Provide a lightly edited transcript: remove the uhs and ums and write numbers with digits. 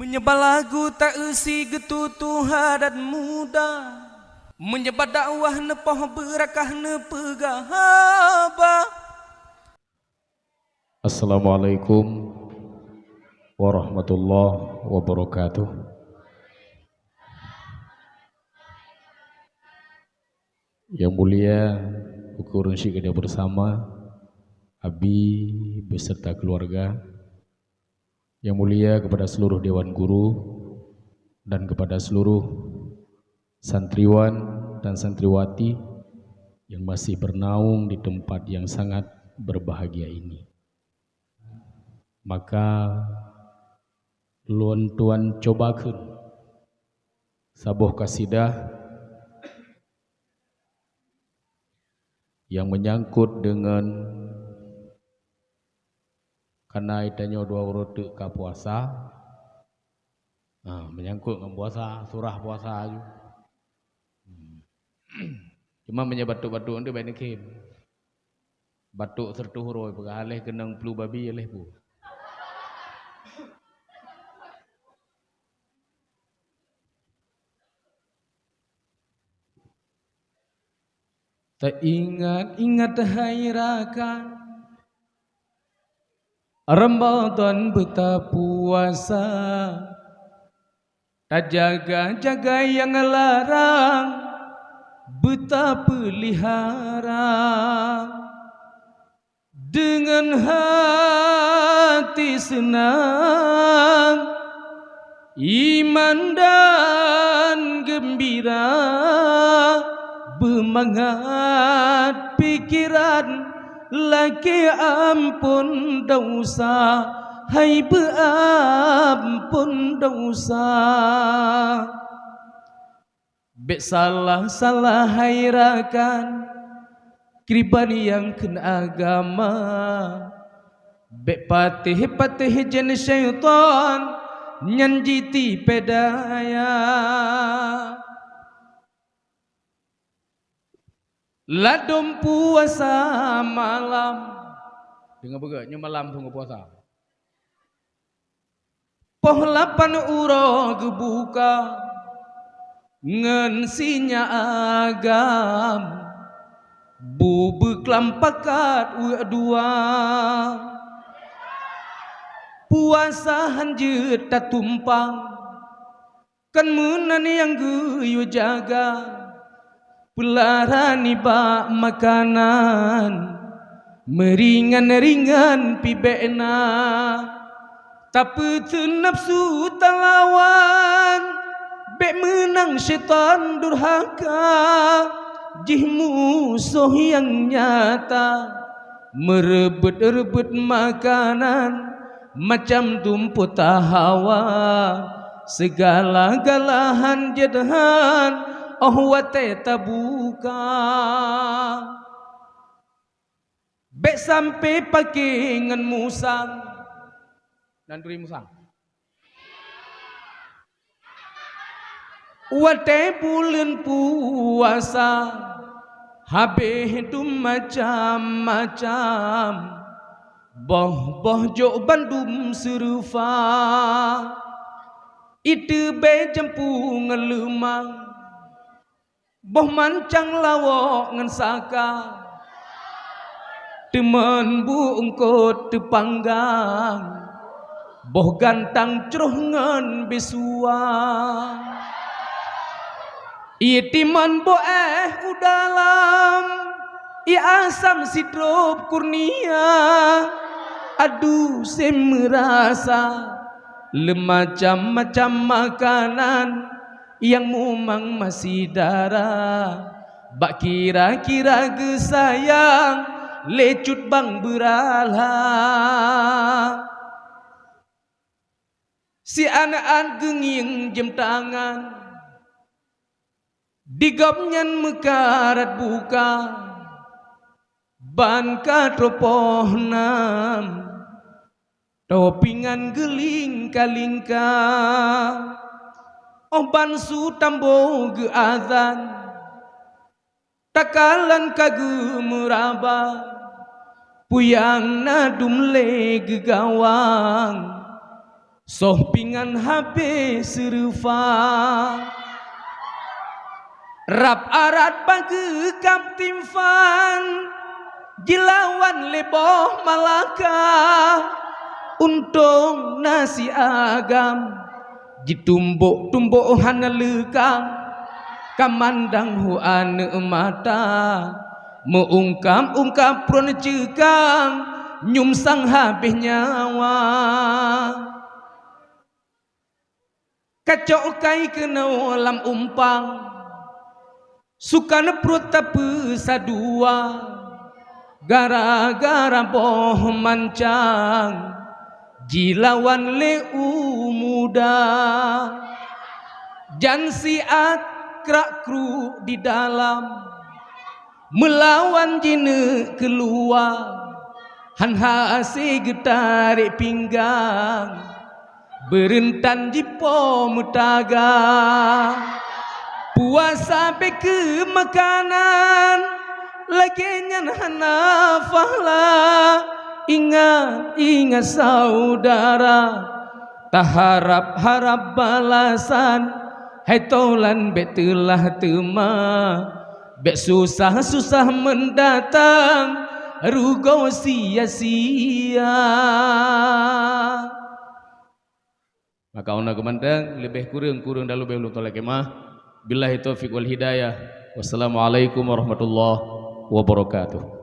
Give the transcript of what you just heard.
Menyebar lagu tak isi getutu hadat muda, menyebar dakwah nepoh berakah nepegahaba. Assalamualaikum warahmatullahi wabarakatuh. Yang mulia ukurun syukur bersama Abi beserta keluarga. Yang mulia kepada seluruh dewan guru dan kepada seluruh santriwan dan santriwati yang masih bernaung di tempat yang sangat berbahagia ini. Maka luan tuan cobakan sabuh kasidah yang menyangkut dengan karena itanya dua urut ke puasa, menyangkut dengan puasa, surah puasa aja. Cuma menyebatuk-batuk itu banyak kim. Batuk sertu huroi pegaleh kenang pelu babi aleh pu. Tak ingat hai rakan Ramadan berpuasa, tak jaga yang larang pelihara. Dengan hati senang, iman dan gembira, bermangat pikiran lagi ampun dosa, hai berampun dosa. Bek salah hai rakan kriban yang kena agama, bek patih jenis syaitan nyanjiti pedaya. Ladom puasa malam, dengar begaknya malam tunggu puasa. Poh 8 uro gebuka, ngen sinya agam, bubu kelampakat dua. Puasa hanjut tak tumpang, kan menan yang geyu jaga. Pelarani bak makanan, meringan-ringan pibena. Tapi nafsu talawan, bek menang syaitan durhaka. Jih musuh yang nyata, merebut-rebut makanan, macam tumput hawa. Segala-galahan jadahan, oh wate tabuka. Bek sampai pagi ngan musang dan duri musang. Wate bulan puasa, habis itu macam-macam. Boh jok bandum serufa, itu be jempu ngelemang. Boh mancang lawak ngan saka, teman bungkut tepanggang. Boh gantang ceroh ngan besua, itiman bo udalam, asam sidrop kurnia. Aduh saya merasa lemacam-macam makanan yang memang masih darah. Bak kira-kira gesayang lecut bang berala. Si anak-anak genging jem tangan, digapnyan mekarat buka, ban katropoh nam, topingan geling kalingka. Oh bansu tambo ge azan, takalan kagu meraba, puyang nadum le gegawang. sohpingan habis serufa rap arat bagi kaptimfan jilawan leboh Malaka untung nasi agam ditumbuk-tumbuk hana lekang kamandang huan mata meungkap-ungkap pron cekang nyumsang habis nyawa kacau kai kena lam umpang sukana perut tapi sadua gara-gara boh mancang jilawan leu muda jan siat krak kru di dalam melawan jine keluar han hasi getarik pinggang berentan jipo mutaga puasa beke makanan lagi nyan hanafahla ingat saudara tak harap balasan hai tolan betulah tema bek susah mendatang rugo sia-sia maka ona kemandang lebih kurang dalu belum tolak kemah billahi taufiq wal hidayah wassalamualaikum warahmatullahi wabarakatuh.